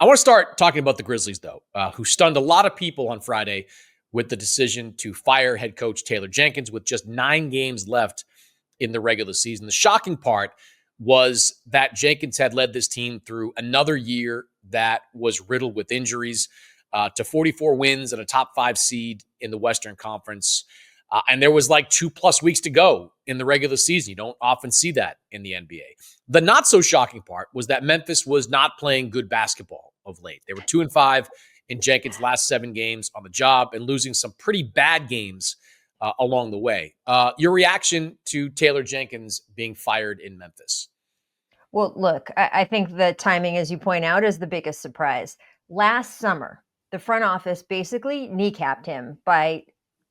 I want to start talking about the Grizzlies, though, who stunned a lot of people on Friday with the decision to fire head coach Taylor Jenkins with just 9 games left in the regular season. The shocking part was that Jenkins had led this team through another year that was riddled with injuries, to 44 wins and a top 5 seed in the Western Conference. And there was like 2+ weeks to go in the regular season. You don't often see that in the NBA. The not so shocking part was that Memphis was not playing good basketball of late. They were 2-5 in Jenkins' last 7 games on the job and losing some pretty bad games along the way. Your reaction to Taylor Jenkins being fired in Memphis? Well, look, I think the timing, as you point out, is the biggest surprise. Last summer, the front office basically kneecapped him by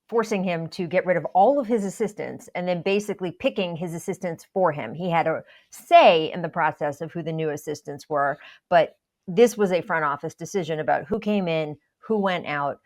forcing him to get rid of all of his assistants and then basically picking his assistants for him. He had a say in the process of who the new assistants were, but this was a front office decision about who came in, who went out.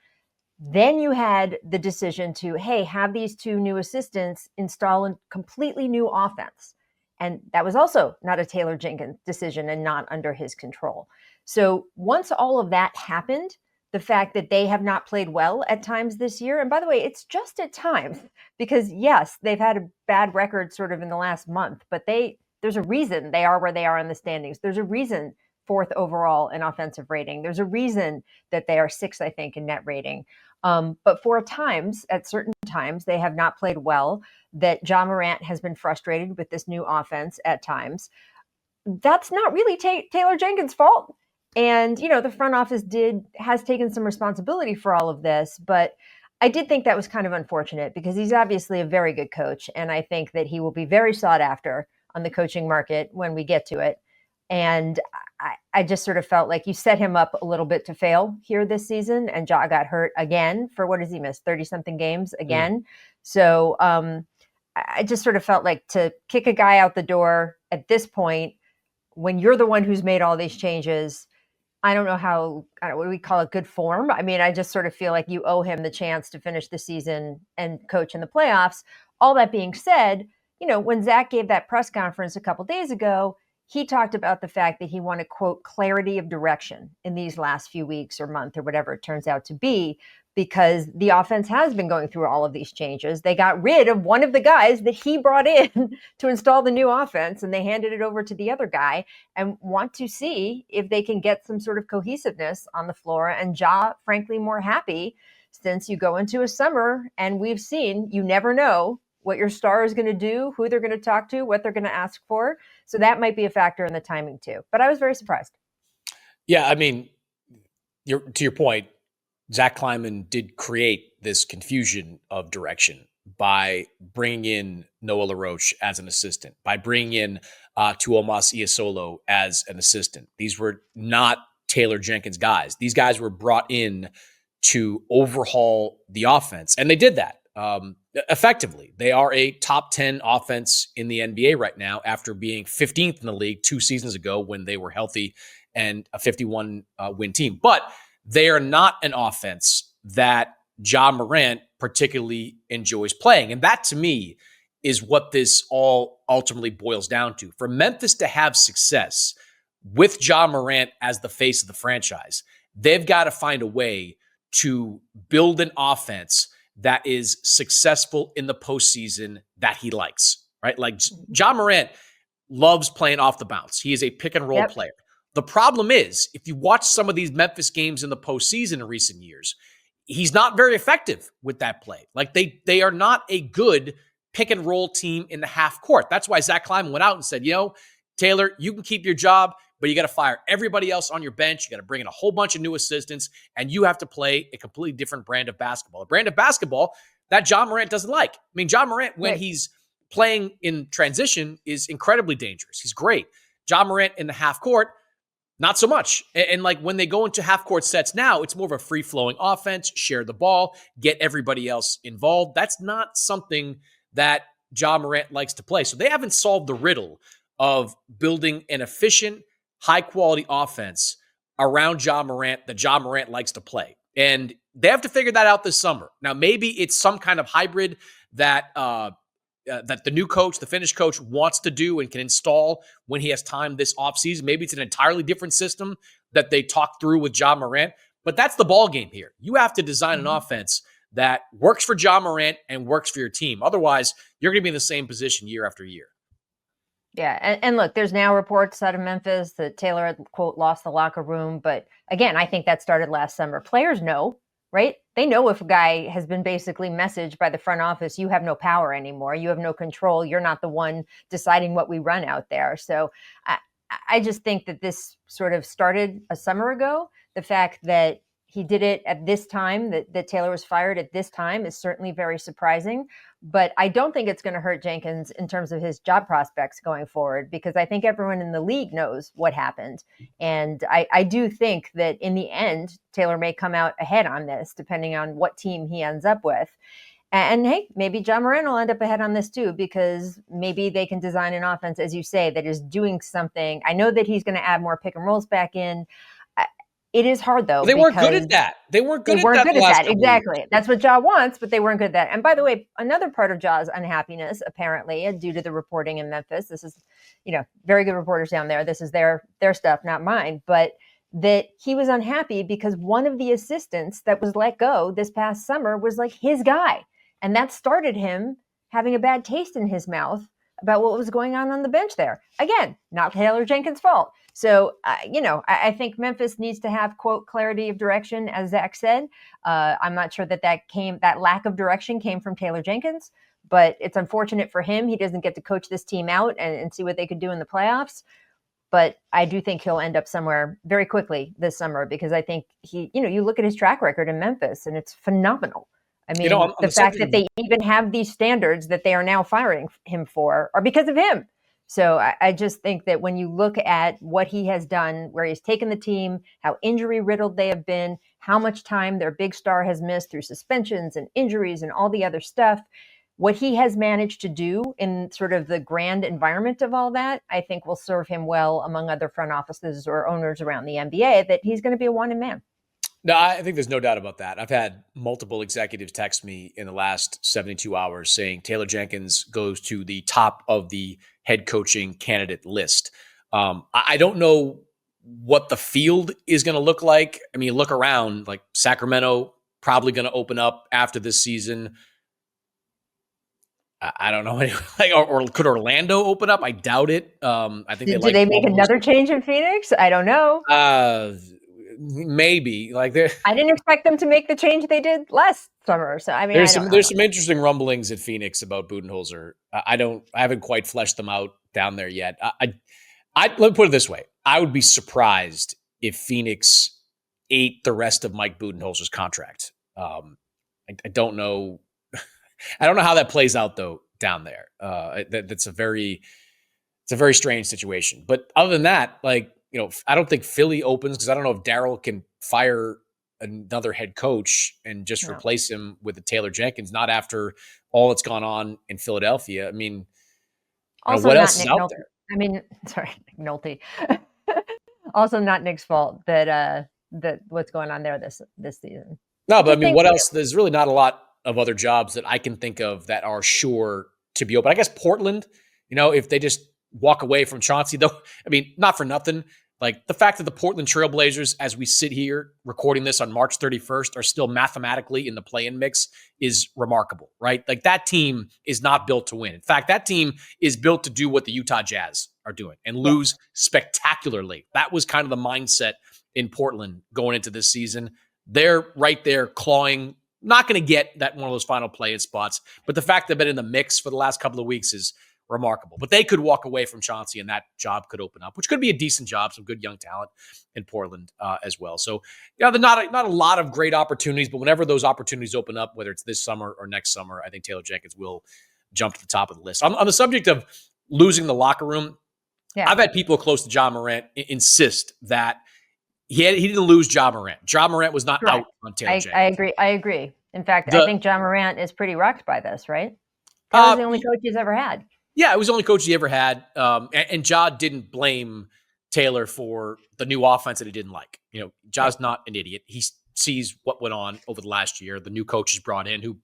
Then you had the decision to, hey, have these 2 new assistants install a completely new offense. And that was also not a Taylor Jenkins decision and not under his control. So once all of that happened, the fact that they have not played well at times this year, and by the way, it's just at times, because yes, they've had a bad record sort of in the last month, but there's a reason they are where they are in the standings. There's a reason 4th overall in offensive rating. There's a reason that they are 6th, I think, in net rating. But at certain times, they have not played well, that Ja Morant has been frustrated with this new offense at times. That's not really Taylor Jenkins' fault. And, the front office has taken some responsibility for all of this, but I did think that was kind of unfortunate because he's obviously a very good coach. And I think that he will be very sought after on the coaching market when we get to it. And I just sort of felt like you set him up a little bit to fail here this season. And Ja got hurt again for, what does he miss? 30-something games again. Mm. So I just sort of felt like to kick a guy out the door at this point, when you're the one who's made all these changes, I don't know what do we call it, good form? I mean, I just sort of feel like you owe him the chance to finish the season and coach in the playoffs. All that being said, when Zach gave that press conference a couple days ago, he talked about the fact that he wanted, quote, clarity of direction in these last few weeks or month or whatever it turns out to be, because the offense has been going through all of these changes. They got rid of one of the guys that he brought in to install the new offense, and they handed it over to the other guy and want to see if they can get some sort of cohesiveness on the floor. And Ja, frankly, more happy since you go into a summer and we've seen, you never know what your star is going to do, who they're going to talk to, what they're going to ask for. So that might be a factor in the timing too. But I was very surprised. Yeah, I mean, to your point, Zach Kleiman did create this confusion of direction by bringing in Noah LaRoche as an assistant, by bringing in Tomas Iasolo as an assistant. These were not Taylor Jenkins guys. These guys were brought in to overhaul the offense, and they did that effectively. They are a top 10 offense in the NBA right now after being 15th in the league 2 seasons ago when they were healthy and a 51 win team. But they are not an offense that Ja Morant particularly enjoys playing. And that, to me, is what this all ultimately boils down to. For Memphis to have success with Ja Morant as the face of the franchise, they've got to find a way to build an offense that is successful in the postseason that he likes, right? Like Ja Morant loves playing off the bounce. He is a pick and roll player. The problem is, if you watch some of these Memphis games in the postseason in recent years, he's not very effective with that play. Like they are not a good pick and roll team in the half court. That's why Zach Kleiman went out and said, Taylor, you can keep your job, but you got to fire everybody else on your bench. You got to bring in a whole bunch of new assistants, and you have to play a completely different brand of basketball. A brand of basketball that Ja Morant doesn't like. I mean, Ja Morant, when he's playing in transition, is incredibly dangerous. He's great. Ja Morant in the half court, not so much. And like when they go into half court sets now, it's more of a free-flowing offense, share the ball, get everybody else involved. That's not something that Ja Morant likes to play. So they haven't solved the riddle of building an efficient, high-quality offense around Ja Morant that Ja Morant likes to play. And they have to figure that out this summer. Now, maybe it's some kind of hybrid that that the new coach, the Finnish coach, wants to do and can install when he has time this offseason. Maybe it's an entirely different system that they talked through with Ja Morant, but that's the ball game here. You have to design an offense that works for Ja Morant and works for your team. Otherwise, you're going to be in the same position year after year. Yeah, and look, there's now reports out of Memphis that Taylor had, quote, lost the locker room. But again, I think that started last summer. Players know, right? They know if a guy has been basically messaged by the front office, you have no power anymore. You have no control. You're not the one deciding what we run out there. So I just think that this sort of started a summer ago. The fact that he did it at this time, that Taylor was fired at this time, is certainly very surprising. But I don't think it's going to hurt Jenkins in terms of his job prospects going forward, because I think everyone in the league knows what happened. And I do think that in the end, Taylor may come out ahead on this, depending on what team he ends up with. And hey, maybe Ja Morant will end up ahead on this too, because maybe they can design an offense, as you say, that is doing something. I know that he's going to add more pick and rolls back in. It is hard, though. They weren't good at that. They weren't good at that. Exactly. That's what Ja wants, but they weren't good at that. And by the way, another part of Ja's unhappiness, apparently, due to the reporting in Memphis, this is, very good reporters down there. This is their stuff, not mine. But that he was unhappy because one of the assistants that was let go this past summer was like his guy. And that started him having a bad taste in his mouth about what was going on the bench there. Again, not Taylor Jenkins' fault. So, I think Memphis needs to have, quote, clarity of direction, as Zach said. I'm not sure that lack of direction came from Taylor Jenkins, but it's unfortunate for him. He doesn't get to coach this team out and see what they could do in the playoffs. But I do think he'll end up somewhere very quickly this summer, because I think you look at his track record in Memphis and it's phenomenal. I mean, the fact that they even have these standards that they are now firing him for are because of him. So I just think that when you look at what he has done, where he's taken the team, how injury riddled they have been, how much time their big star has missed through suspensions and injuries and all the other stuff, what he has managed to do in sort of the grand environment of all that, I think will serve him well among other front offices or owners around the NBA, that he's going to be a wanted man. No, I think there's no doubt about that. I've had multiple executives text me in the last 72 hours saying Taylor Jenkins goes to the top of the head coaching candidate list. I don't know what the field is going to look like. I mean, look around, like Sacramento probably going to open up after this season. I don't know. Or could Orlando open up? I doubt it. I think do they make another change in Phoenix? I don't know. Maybe I didn't expect them to make the change they did last summer. So I mean, there's some interesting rumblings at Phoenix about Budenholzer. I haven't quite fleshed them out down there yet. Let me put it this way: I would be surprised if Phoenix ate the rest of Mike Budenholzer's contract. I don't know. I don't know how that plays out though down there. It's a very strange situation. But other than that, I don't think Philly opens, because I don't know if Daryl can fire another head coach and just replace him with a Taylor Jenkins, not after all that's gone on in Philadelphia. I mean, also what not else Nick is out Nolte. there? I mean, sorry, Nick Nolte. Also not Nick's fault that what's going on there this season. No, but I mean, what else? There's really not a lot of other jobs that I can think of that are sure to be open. I guess Portland, if they just walk away from Chauncey, though, I mean, not for nothing. Like the fact that the Portland Trailblazers, as we sit here recording this on March 31st, are still mathematically in the play-in mix is remarkable, right? Like that team is not built to win. In fact, that team is built to do what the Utah Jazz are doing and lose spectacularly. That was kind of the mindset in Portland going into this season. They're right there clawing, not going to get that one of those final play-in spots, but the fact they've been in the mix for the last couple of weeks is remarkable. But they could walk away from Chauncey and that job could open up, which could be a decent job, some good young talent in Portland as well. So, there's not a lot of great opportunities, but whenever those opportunities open up, whether it's this summer or next summer, I think Taylor Jenkins will jump to the top of the list. On the subject of losing the locker room, I've had people close to Ja Morant insist that he didn't lose Ja Morant. Ja Morant was not out on Taylor Jenkins. I agree. In fact, I think Ja Morant is pretty rocked by this, right? That was the only coach he's ever had. Yeah, it was the only coach he ever had. And Ja didn't blame Taylor for the new offense that he didn't like. Ja's not an idiot. He sees what went on over the last year. The new coaches brought in who,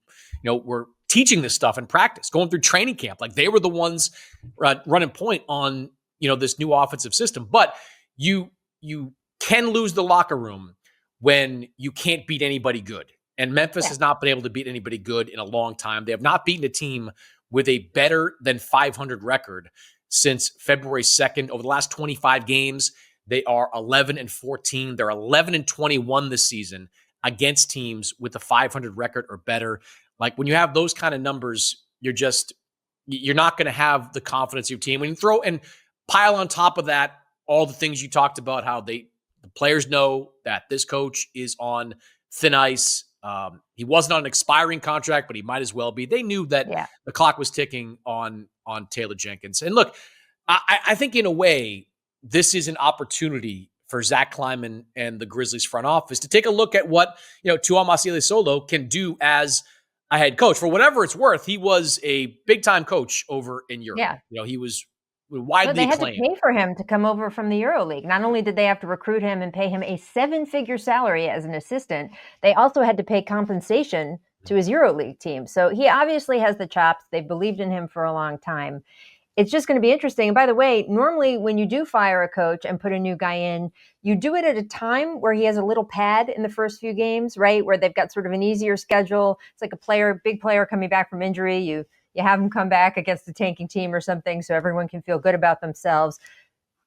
were teaching this stuff in practice, going through training camp. Like they were the ones running point on, this new offensive system. But you can lose the locker room when you can't beat anybody good. And Memphis Yeah. has not been able to beat anybody good in a long time. They have not beaten a team with a better than 500 record since February 2nd. Over the last 25 games, they are 11-14. They're 11-21 this season against teams with a 500 record or better. Like, when you have those kind of numbers, you're not going to have the confidence of your team. When you throw and pile on top of that all the things you talked about, how the players know that this coach is on thin ice. He wasn't on an expiring contract, but he might as well be. They knew that the clock was ticking on Taylor Jenkins. And look, I think in a way, this is an opportunity for Zach Kleiman and the Grizzlies front office to take a look at what, Tomas Solo can do as a head coach. For whatever it's worth, he was a big-time coach over in Europe. Yeah. He was widely they had acclaimed. to pay for him to come over from the EuroLeague. Not only did they have to recruit him and pay him a 7-figure salary as an assistant, they also had to pay compensation to his EuroLeague team. So he obviously has the chops. They've believed in him for a long time. It's just going to be interesting. And by the way, normally when you do fire a coach and put a new guy in, you do it at a time where he has a little pad in the first few games, right? Where they've got sort of an easier schedule. It's like a big player coming back from injury. You have him come back against a tanking team or something so everyone can feel good about themselves.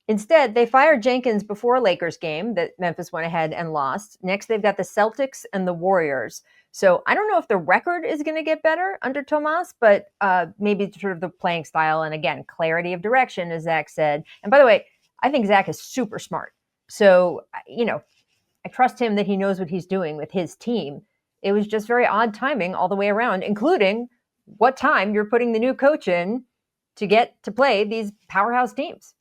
Instead, they fired Jenkins before a Lakers game that Memphis went ahead and lost. Next, they've got the Celtics and the Warriors. So I don't know if the record is going to get better under Tomas, but maybe sort of the playing style and, again, clarity of direction, as Zach said. And by the way, I think Zach is super smart. So, I trust him that he knows what he's doing with his team. It was just very odd timing all the way around, including what time you're putting the new coach in to get to play these powerhouse teams.